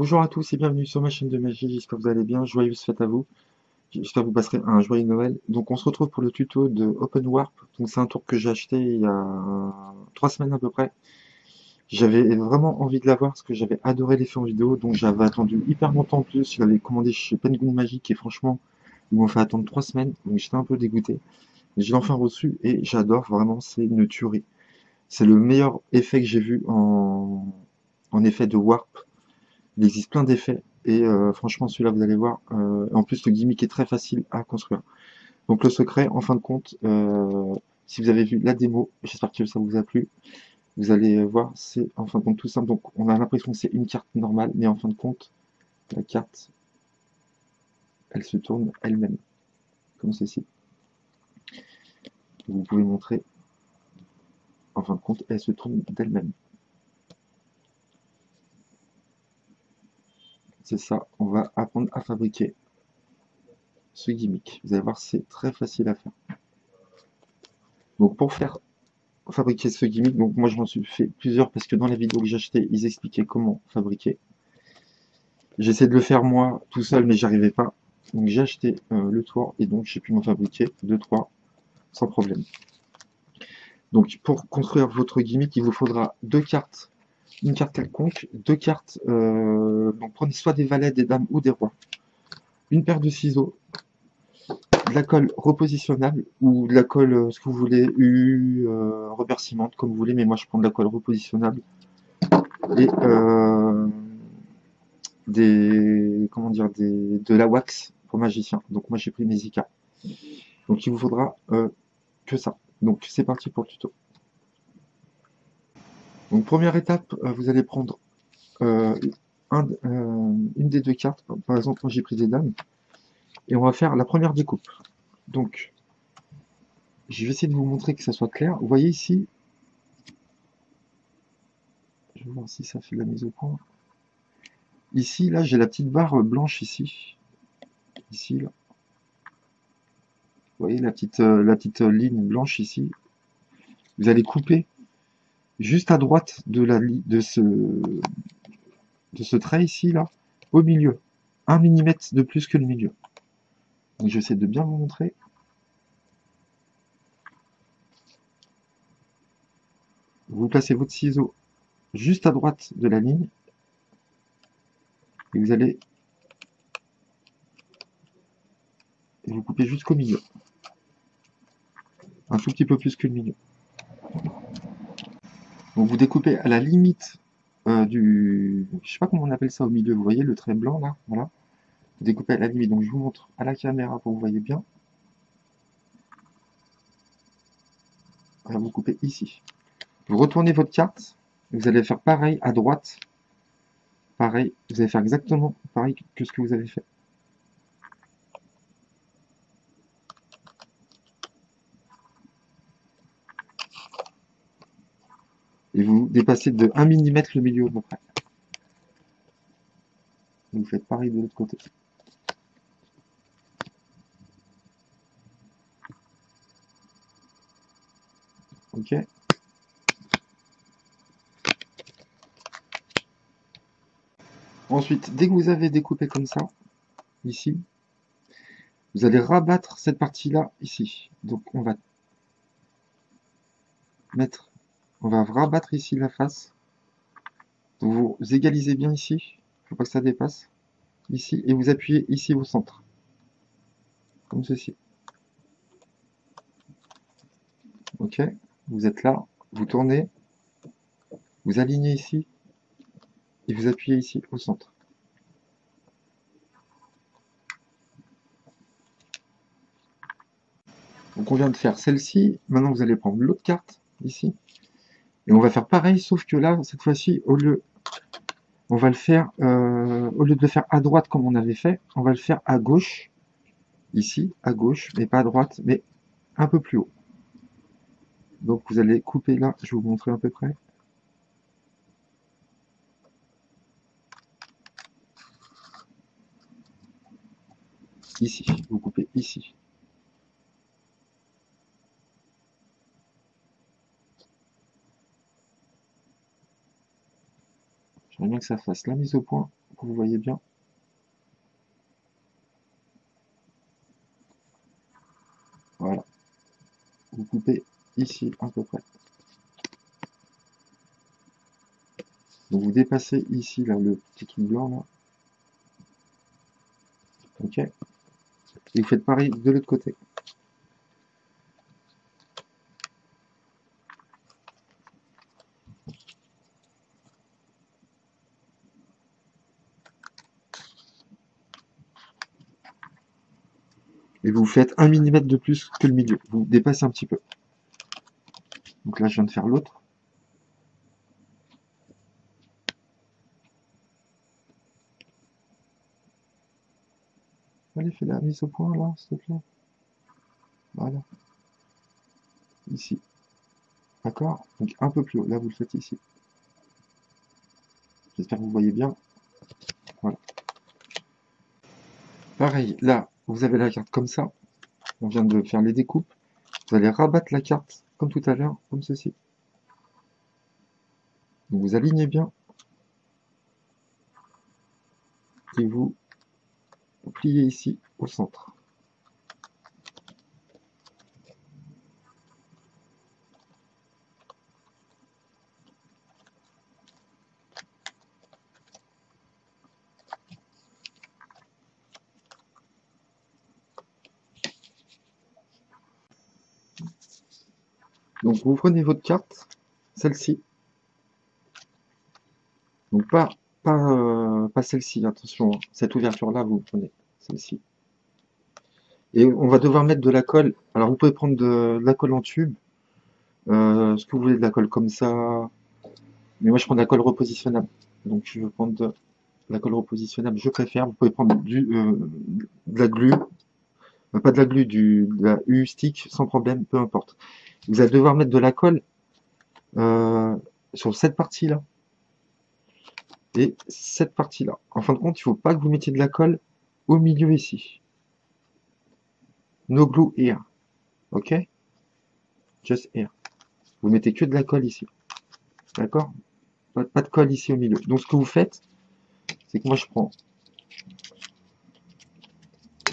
Bonjour à tous et bienvenue sur ma chaîne de magie, j'espère que vous allez bien, joyeuse fête à vous, j'espère que vous passerez un joyeux Noël. Donc on se retrouve pour le tuto de Open Warp, donc c'est un tour que j'ai acheté il y a 3 semaines à peu près. J'avais vraiment envie de l'avoir parce que j'avais adoré l'effet en vidéo, donc j'avais attendu hyper longtemps en plus, je l'avais commandé chez Penguin Magic et franchement ils m'ont fait attendre 3 semaines, donc j'étais un peu dégoûté. Mais je l'ai enfin reçu et j'adore vraiment, c'est une tuerie. C'est le meilleur effet que j'ai vu en effet de Warp. Il existe plein d'effets et franchement celui-là vous allez voir. En plus le gimmick est très facile à construire. Donc le secret, en fin de compte, si vous avez vu la démo, j'espère que ça vous a plu. Vous allez voir, c'est en fin de compte tout simple. Donc on a l'impression que c'est une carte normale, mais en fin de compte, la carte, elle se tourne elle-même, comme ceci. Vous pouvez montrer, en fin de compte, elle se tourne d'elle-même. C'est ça, on va apprendre à fabriquer ce gimmick. Vous allez voir, c'est très facile à faire. Donc pour fabriquer ce gimmick, donc moi je m'en suis fait plusieurs parce que dans la vidéo que j'ai acheté, ils expliquaient comment fabriquer. J'essaie de le faire moi tout seul, mais j'arrivais pas. Donc j'ai acheté le tour et donc j'ai pu m'en fabriquer 2-3 sans problème. Donc pour construire votre gimmick, il vous faudra deux cartes, une carte quelconque, deux cartes, donc prenez soit des valets, des dames ou des rois, une paire de ciseaux, de la colle repositionnable ou de la colle, ce que vous voulez, rubber ciment, comme vous voulez, mais moi je prends de la colle repositionnable et de la wax pour magicien. Donc moi j'ai pris mes Zika. Donc il vous faudra que ça. Donc c'est parti pour le tuto. Donc première étape, vous allez prendre une des deux cartes. Par exemple, moi j'ai pris des dames. Et on va faire la première découpe. Donc je vais essayer de vous montrer que ça soit clair. Vous voyez ici, je vais voir si ça fait la mise au point. Ici, là, j'ai la petite barre blanche ici. Ici, là. Vous voyez la petite ligne blanche ici. Vous allez couper juste à droite de ce trait ici, là, au milieu. 1 millimètre de plus que le milieu. Donc j'essaie de bien vous montrer. Vous placez votre ciseau juste à droite de la ligne et vous coupez jusqu'au milieu. Un tout petit peu plus que le milieu. Donc vous découpez à la limite je sais pas comment on appelle ça au milieu, vous voyez le trait blanc là, voilà. Vous découpez à la limite, donc je vous montre à la caméra pour que vous voyez bien. Voilà, vous coupez ici. Vous retournez votre carte, vous allez faire pareil à droite. Pareil, vous allez faire exactement pareil que ce que vous avez fait. Et vous dépassez de 1 millimètre le milieu à peu près. Vous faites pareil de l'autre côté. Ok. Ensuite, dès que vous avez découpé comme ça, ici, vous allez rabattre cette partie-là ici. Donc on va rabattre ici la face. Vous égalisez bien ici. Il ne faut pas que ça dépasse. Ici. Et vous appuyez ici au centre. Comme ceci. Ok. Vous êtes là. Vous tournez. Vous alignez ici. Et vous appuyez ici au centre. Donc on vient de faire celle-ci. Maintenant vous allez prendre l'autre carte. Ici. Et on va faire pareil. Sauf que là, cette fois-ci, au lieu de le faire à droite comme on avait fait, on va le faire à gauche. Ici, à gauche, mais pas à droite, mais un peu plus haut. Donc vous allez couper là, je vais vous montrer à peu près. Ici, vous coupez ici. J'aimerais bien que ça fasse la mise au point que vous voyez bien. Voilà. Vous coupez ici à peu près. Donc vous dépassez ici là le petit truc blanc là. Ok. Et vous faites pareil de l'autre côté. Et vous faites 1 mm de plus que le milieu. Vous dépassez un petit peu. Donc là je viens de faire l'autre. Allez, fais la mise au point là, s'il te plaît. Voilà. Ici. D'accord? Donc un peu plus haut. Là vous le faites ici. J'espère que vous voyez bien. Voilà. Pareil, là, vous avez la carte comme ça. On vient de faire les découpes. Vous allez rabattre la carte comme tout à l'heure, comme ceci. Donc vous alignez bien et vous pliez ici au centre. Donc vous prenez votre carte, celle-ci. Donc pas celle-ci, attention, hein. Cette ouverture-là, vous prenez celle-ci. Et on va devoir mettre de la colle. Alors vous pouvez prendre de la colle en tube, ce que vous voulez, de la colle comme ça. Mais moi je prends de la colle repositionnable. Donc je vais prendre de la colle repositionnable, je préfère. Vous pouvez prendre de la glu, pas de la glu, de la U-stick, sans problème, peu importe. Vous allez devoir mettre de la colle sur cette partie-là et cette partie-là. En fin de compte, il ne faut pas que vous mettiez de la colle au milieu ici. No glue here. Ok? Just here. Vous mettez que de la colle ici. D'accord? Pas de colle ici au milieu. Donc ce que vous faites, c'est que moi je prends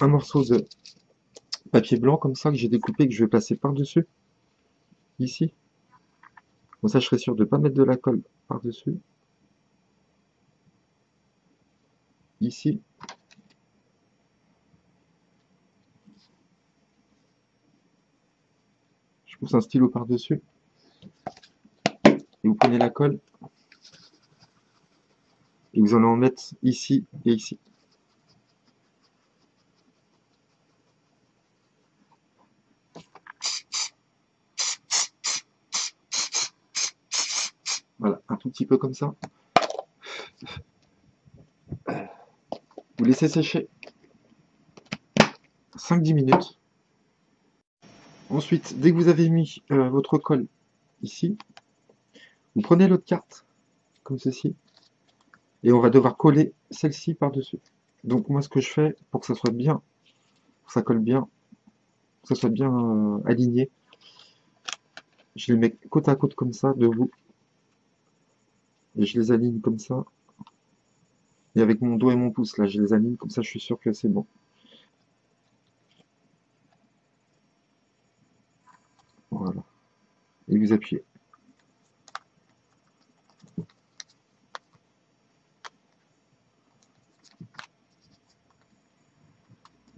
un morceau de papier blanc comme ça que j'ai découpé, que je vais passer par-dessus, ici. Comme ça je serai sûr de ne pas mettre de la colle par-dessus. Ici. Je pousse un stylo par-dessus. Et vous prenez la colle. Et vous allez en mettre ici et ici. Voilà, un tout petit peu comme ça. Vous laissez sécher 5-10 minutes. Ensuite, dès que vous avez mis votre colle ici, vous prenez l'autre carte, comme ceci, et on va devoir coller celle-ci par-dessus. Donc moi, ce que je fais, pour que ça soit bien, pour que ça colle bien, que ça soit bien aligné, je les mets côte à côte comme ça, debout, et je les aligne comme ça. Et avec mon doigt et mon pouce, là, je les aligne, comme ça, je suis sûr que c'est bon. Voilà. Et vous appuyez.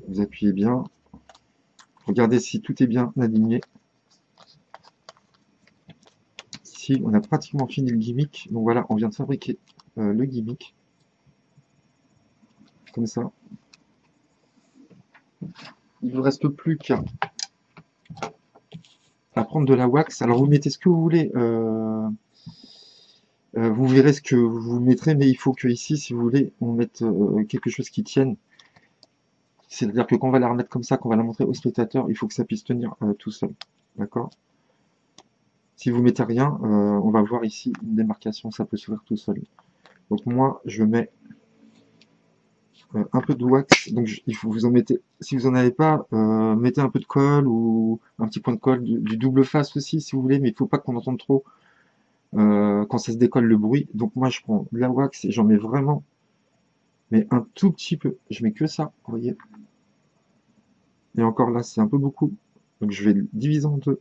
Vous appuyez bien. Regardez si tout est bien aligné. Ici, on a pratiquement fini le gimmick. Donc voilà, on vient de fabriquer le gimmick. Comme ça. Il ne vous reste plus qu'à prendre de la wax. Alors vous mettez ce que vous voulez. Vous verrez ce que vous mettrez, mais il faut que ici, si vous voulez, on mette quelque chose qui tienne. C'est-à-dire que quand on va la remettre comme ça, qu'on va la montrer au spectateur, il faut que ça puisse tenir tout seul. D'accord? Si vous mettez rien, on va voir ici une démarcation, ça peut s'ouvrir tout seul. Donc moi, je mets un peu de wax. Donc il faut vous en mettez. Si vous en avez pas, mettez un peu de colle ou un petit point de colle, du double face aussi si vous voulez, mais il faut pas qu'on entende trop quand ça se décolle le bruit. Donc moi, je prends de la wax et j'en mets vraiment mais un tout petit peu. Je mets que ça, vous voyez. Et encore là, c'est un peu beaucoup. Donc je vais le diviser en deux.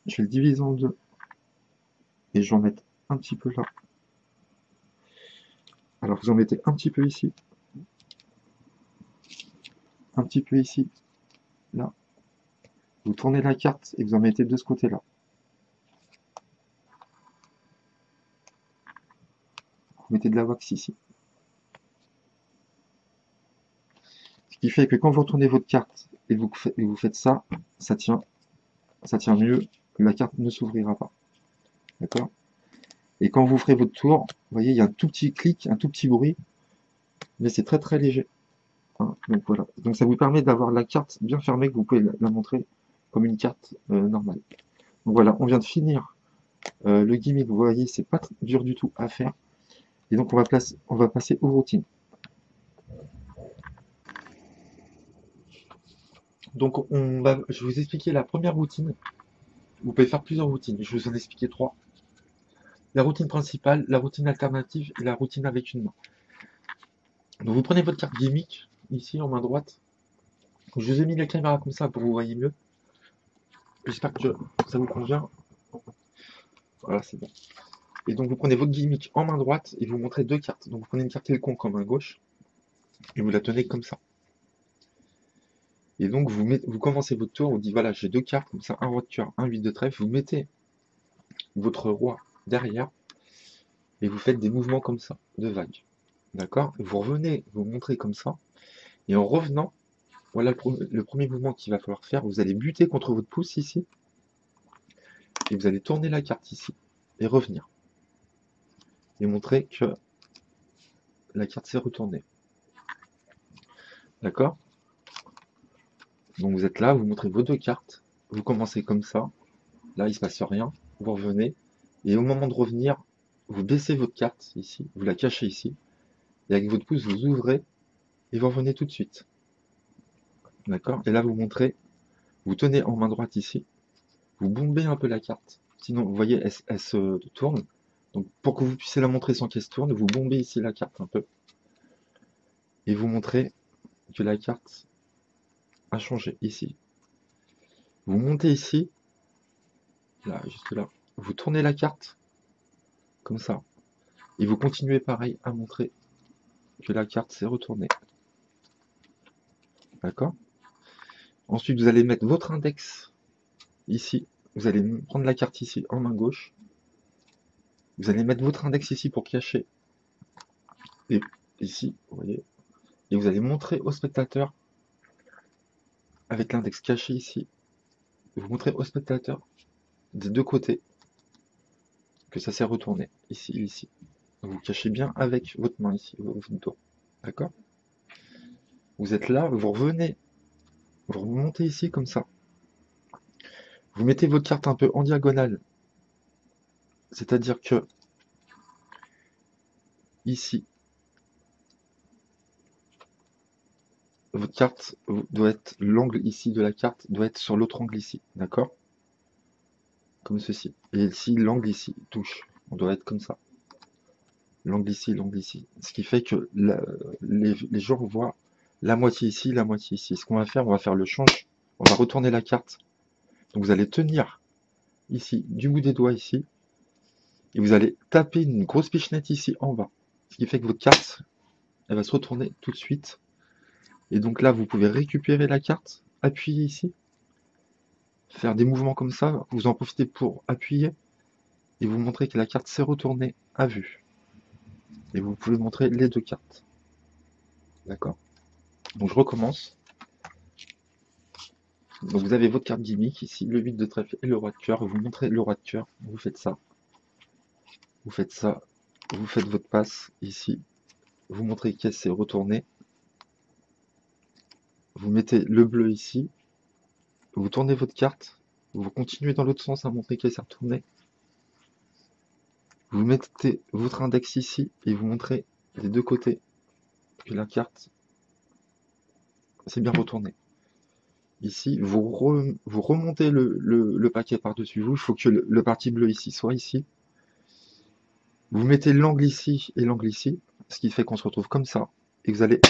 Je vais le diviser en deux. Et je vais en mettre un petit peu là. Alors vous en mettez un petit peu ici. Un petit peu ici. Là. Vous tournez la carte et vous en mettez de ce côté-là. Vous mettez de la wax ici. Ce qui fait que quand vous retournez votre carte et vous faites ça, ça tient mieux. La carte ne s'ouvrira pas. D'accord? Et quand vous ferez votre tour, vous voyez, il y a un tout petit clic, un tout petit bruit, mais c'est très très léger. Hein, donc voilà. Donc ça vous permet d'avoir la carte bien fermée, que vous pouvez la montrer comme une carte normale. Donc voilà, on vient de finir le gimmick. Vous voyez, c'est pas dur du tout à faire. Et donc on va passer aux routines. Donc je vais vous expliquer la première routine. Vous pouvez faire plusieurs routines. Je vais vous en expliquer trois. La routine principale, la routine alternative et la routine avec une main. Donc vous prenez votre carte gimmick, ici en main droite. Je vous ai mis la caméra comme ça pour que vous voyez mieux. J'espère que ça vous convient. Voilà, c'est bon. Et donc vous prenez votre gimmick en main droite et vous montrez deux cartes. Donc vous prenez une carte quelconque en main gauche et vous la tenez comme ça. Et donc vous commencez votre tour, vous dites voilà, j'ai deux cartes comme ça, un roi de cœur, un 8 de trèfle, vous mettez votre roi derrière et vous faites des mouvements comme ça, de vague. D'accord? Vous revenez, vous montrez comme ça, et en revenant, voilà le premier mouvement qu'il va falloir faire, vous allez buter contre votre pouce ici, et vous allez tourner la carte ici, et revenir. Et montrer que la carte s'est retournée. D'accord? Donc vous êtes là, vous montrez vos deux cartes, vous commencez comme ça, là il se passe rien, vous revenez, et au moment de revenir, vous baissez votre carte ici, vous la cachez ici, et avec votre pouce vous ouvrez, et vous revenez tout de suite. D'accord? Et là vous montrez, vous tenez en main droite ici, vous bombez un peu la carte, sinon vous voyez elle se tourne, donc pour que vous puissiez la montrer sans qu'elle se tourne, vous bombez ici la carte un peu, et vous montrez que la carte a changé ici. Vous montez ici, là, juste là, vous tournez la carte, comme ça, et vous continuez pareil à montrer que la carte s'est retournée. D'accord? Ensuite, vous allez mettre votre index ici. Vous allez prendre la carte ici en main gauche. Vous allez mettre votre index ici pour cacher. Et ici, vous voyez. Et vous allez montrer au spectateur, avec l'index caché ici, vous montrez au spectateur des deux côtés que ça s'est retourné. Ici et ici. Vous cachez bien avec votre main ici, votre doigt. D'accord? Vous êtes là, vous revenez, vous remontez ici comme ça. Vous mettez votre carte un peu en diagonale. C'est-à-dire que ici, votre carte doit être, l'angle ici de la carte doit être sur l'autre angle ici, d'accord? Comme ceci. Et ici, l'angle ici touche. On doit être comme ça. L'angle ici, l'angle ici. Ce qui fait que les gens voient la moitié ici, la moitié ici. Ce qu'on va faire, on va faire le change. On va retourner la carte. Donc vous allez tenir ici, du bout des doigts ici. Et vous allez taper une grosse pichenette ici en bas. Ce qui fait que votre carte, elle va se retourner tout de suite. Et donc là, vous pouvez récupérer la carte, appuyer ici, faire des mouvements comme ça, vous en profitez pour appuyer et vous montrer que la carte s'est retournée à vue. Et vous pouvez montrer les deux cartes. D'accord? Donc je recommence. Donc vous avez votre carte gimmick ici, le 8 de trèfle et le roi de cœur. Vous montrez le roi de cœur, vous faites ça. Vous faites ça, vous faites votre passe ici. Vous montrez qu'elle s'est retournée. Vous mettez le bleu ici. Vous tournez votre carte. Vous continuez dans l'autre sens à montrer qu'elle s'est retournée. Vous mettez votre index ici et vous montrez des deux côtés que la carte s'est bien retournée. Ici, vous remontez le paquet par-dessus vous. Il faut que le parti bleu ici soit ici. Vous mettez l'angle ici et l'angle ici, ce qui fait qu'on se retrouve comme ça. Et vous allez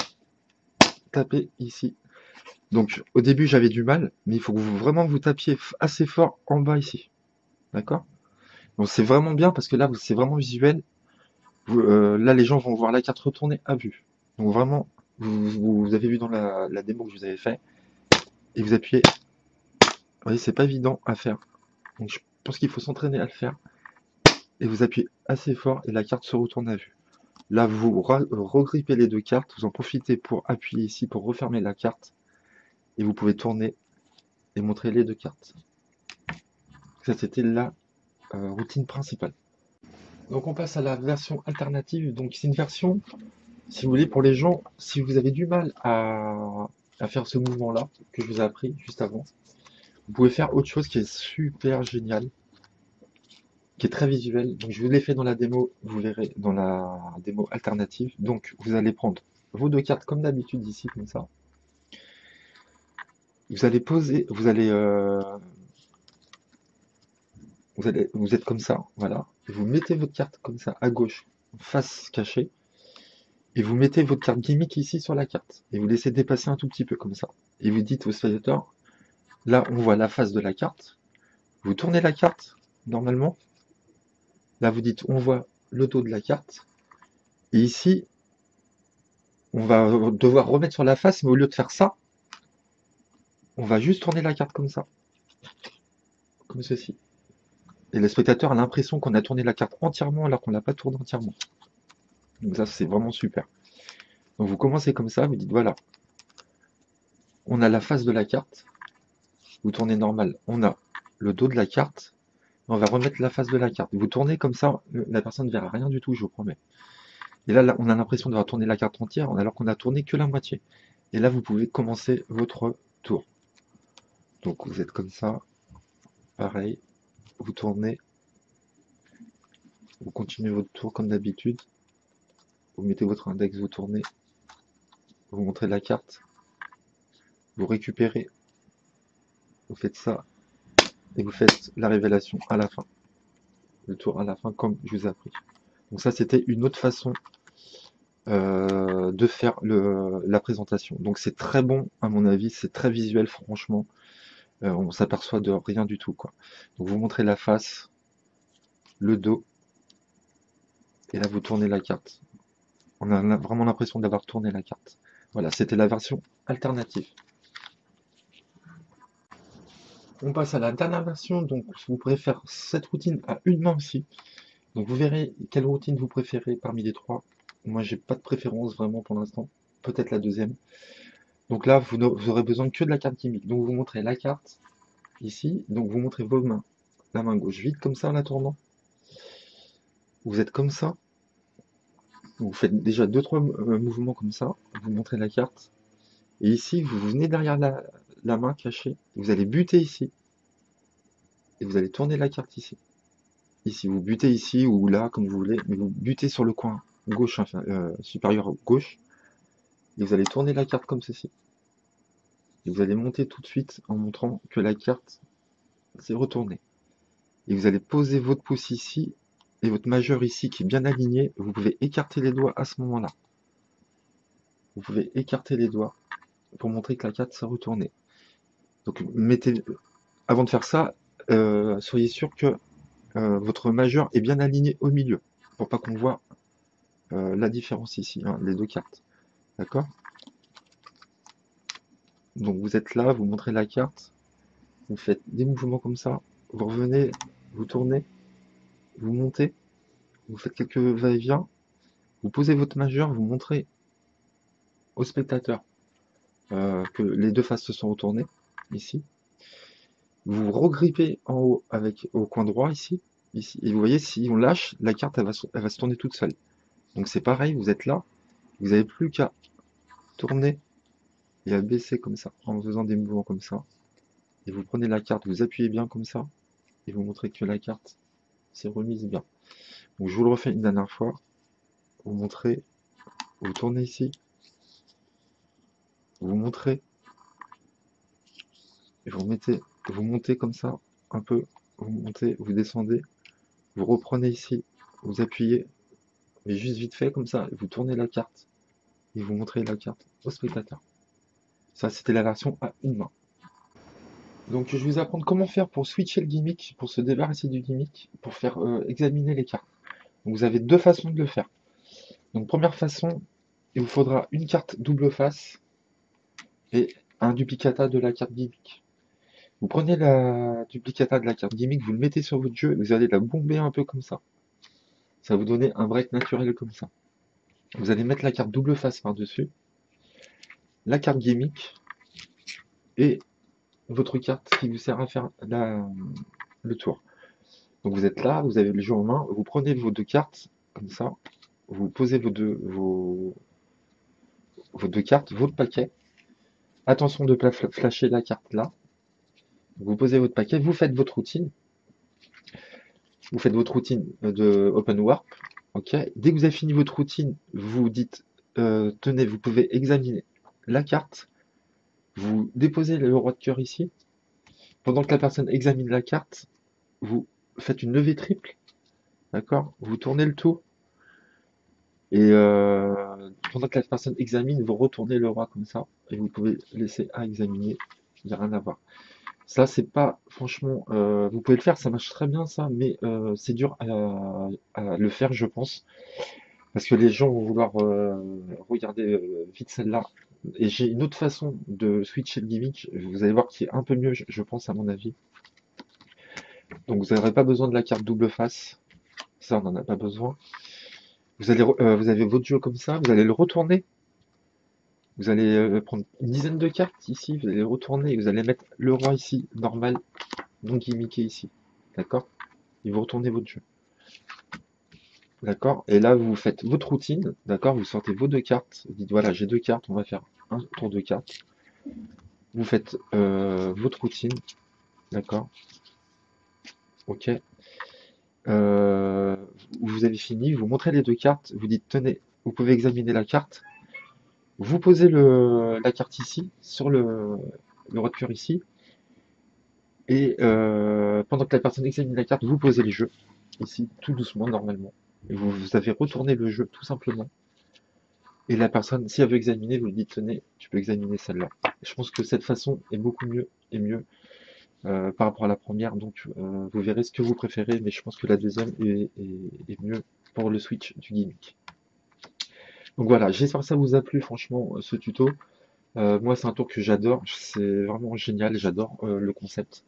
taper ici. Donc au début j'avais du mal, mais il faut que vous vraiment vous tapiez assez fort en bas ici. D'accord? Donc c'est vraiment bien parce que là c'est vraiment visuel. Là les gens vont voir la carte retourner à vue. Donc vraiment, vous avez vu dans la démo que je vous avais fait, et vous appuyez. Vous voyez, c'est pas évident à faire. Donc je pense qu'il faut s'entraîner à le faire. Et vous appuyez assez fort et la carte se retourne à vue. Là vous regrippez les deux cartes, vous en profitez pour appuyer ici pour refermer la carte. Et vous pouvez tourner et montrer les deux cartes. Ça c'était la routine principale. Donc on passe à la version alternative. Donc c'est une version, si vous voulez, pour les gens, si vous avez du mal à faire ce mouvement-là, que je vous ai appris juste avant, vous pouvez faire autre chose qui est super génial, qui est très visuel. Donc je vous l'ai fait dans la démo, vous verrez dans la démo alternative. Donc vous allez prendre vos deux cartes comme d'habitude ici, comme ça. Vous allez poser, vous êtes comme ça, voilà. Et vous mettez votre carte comme ça à gauche, face cachée. Et vous mettez votre carte gimmick ici sur la carte. Et vous laissez dépasser un tout petit peu comme ça. Et vous dites au spectateur, là on voit la face de la carte. Vous tournez la carte, normalement. Là vous dites, on voit le dos de la carte. Et ici, on va devoir remettre sur la face, mais au lieu de faire ça, on va juste tourner la carte comme ça. Comme ceci. Et le spectateur a l'impression qu'on a tourné la carte entièrement alors qu'on ne l'a pas tournée entièrement. Donc ça, c'est vraiment super. Donc vous commencez comme ça, vous dites, voilà, on a la face de la carte. Vous tournez normal. On a le dos de la carte. On va remettre la face de la carte. Vous tournez comme ça, la personne ne verra rien du tout, je vous promets. Et là, on a l'impression d'avoir tourné la carte entière, alors qu'on a tourné que la moitié. Et là, vous pouvez commencer votre tour. Donc, vous êtes comme ça, pareil. Vous tournez, vous continuez votre tour comme d'habitude. Vous mettez votre index, vous tournez, vous montrez la carte, vous récupérez, vous faites ça, et vous faites la révélation à la fin. Le tour à la fin, comme je vous ai appris. Donc ça, c'était une autre façon de faire la présentation. Donc c'est très bon à mon avis, c'est très visuel franchement. On s'aperçoit de rien du tout quoi. Donc vous montrez la face, le dos, et là vous tournez la carte. On a vraiment l'impression d'avoir tourné la carte. Voilà, c'était la version alternative. On passe à la dernière version, donc vous pourrez faire cette routine à une main aussi. Donc vous verrez quelle routine vous préférez parmi les trois. Moi j'ai pas de préférence vraiment pour l'instant, peut-être la deuxième. Donc là vous aurez besoin que de la carte gimmick. Donc vous montrez la carte ici, donc vous montrez vos mains. La main gauche vide comme ça en la tournant. Vous êtes comme ça. Vous faites déjà 2-3 mouvements comme ça. Vous montrez la carte. Et ici, vous venez derrière la main cachée. Vous allez buter ici. Et vous allez tourner la carte ici. Ici, vous butez ici ou là, comme vous voulez. Mais vous butez sur le coin gauche, enfin, supérieur gauche. Et vous allez tourner la carte comme ceci. Et vous allez monter tout de suite en montrant que la carte s'est retournée. Et vous allez poser votre pouce ici et votre majeur ici qui est bien aligné. Vous pouvez écarter les doigts à ce moment-là. Vous pouvez écarter les doigts pour montrer que la carte s'est retournée. Donc avant de faire ça, soyez sûr que votre majeur est bien aligné au milieu, pour pas qu'on voit la différence ici, hein, les deux cartes. D'accord? Donc vous êtes là, vous montrez la carte, vous faites des mouvements comme ça, vous revenez, vous tournez, vous montez, vous faites quelques va-et-vient, vous posez votre majeur, vous montrez au spectateur que les deux faces se sont retournées, ici. Vous regrippez en haut avec au coin droit ici, et vous voyez si on lâche, la carte elle va se tourner toute seule. Donc c'est pareil, vous êtes là, vous n'avez plus qu'à tourner et à baisser comme ça, en faisant des mouvements comme ça. Et vous prenez la carte, vous appuyez bien comme ça, et vous montrez que la carte s'est remise bien. Donc je vous le refais une dernière fois, vous montrez, vous tournez ici, vous montrez, et vous montez comme ça, un peu, vous montez, vous descendez, vous reprenez ici, vous appuyez, mais juste vite fait comme ça, vous tournez la carte et vous montrez la carte au spectateur. Ça, c'était la version à une main. Donc, je vais vous apprendre comment faire pour switcher le gimmick, pour se débarrasser du gimmick, pour faire examiner les cartes. Donc, vous avez deux façons de le faire. Donc, première façon, il vous faudra une carte double face et un duplicata de la carte gimmick. Vous prenez la duplicata de la carte gimmick, vous le mettez sur votre jeu et vous allez la bomber un peu comme ça. Ça va vous donner un break naturel comme ça. Vous allez mettre la carte double face par-dessus, la carte gimmick et votre carte qui vous sert à faire le tour. Donc vous êtes là, vous avez le jeu en main, vous prenez vos deux cartes, comme ça, vous posez vos deux cartes, votre paquet. Attention de ne pas flasher la carte là. Vous posez votre paquet, vous faites votre routine. Vous faites votre routine de Open Warp. Ok. Dès que vous avez fini votre routine, vous dites tenez, vous pouvez examiner la carte. Vous déposez le roi de cœur ici. Pendant que la personne examine la carte, vous faites une levée triple. D'accord? Vous tournez le tour. Et pendant que la personne examine, vous retournez le roi comme ça. Et vous pouvez laisser à examiner. Il n'y a rien à voir. Ça, c'est pas, franchement, vous pouvez le faire, ça marche très bien ça, mais c'est dur à le faire, je pense, parce que les gens vont vouloir regarder vite celle-là. Et j'ai une autre façon de switcher le gimmick, vous allez voir qui est un peu mieux, je pense, à mon avis. Donc vous n'aurez pas besoin de la carte double face, ça, on n'en a pas besoin. Vous avez votre jeu comme ça, vous allez le retourner. Vous allez prendre une dizaine de cartes ici, vous allez le retourner et vous allez mettre le roi ici, normal, non gimmické ici. D'accord? Et vous retournez votre jeu. D'accord? Et là, vous faites votre routine. D'accord? Vous sortez vos deux cartes. Vous dites, voilà, j'ai deux cartes, on va faire un tour de cartes. Vous faites votre routine. D'accord? Ok. Euh, vous avez fini, vous montrez les deux cartes. Vous dites, tenez, vous pouvez examiner la carte. Vous posez la carte ici, sur le roi de cœur ici. Et pendant que la personne examine la carte, vous posez les jeux. Ici, tout doucement, normalement. Et vous avez retourné le jeu, tout simplement. Et la personne, si elle veut examiner, vous lui dites, tenez, tu peux examiner celle-là. Je pense que cette façon est beaucoup mieux et mieux par rapport à la première. Donc, vous verrez ce que vous préférez, mais je pense que la deuxième est mieux pour le switch du gimmick. Donc voilà, j'espère que ça vous a plu, franchement, ce tuto. Moi, c'est un tour que j'adore. C'est vraiment génial, j'adore le concept.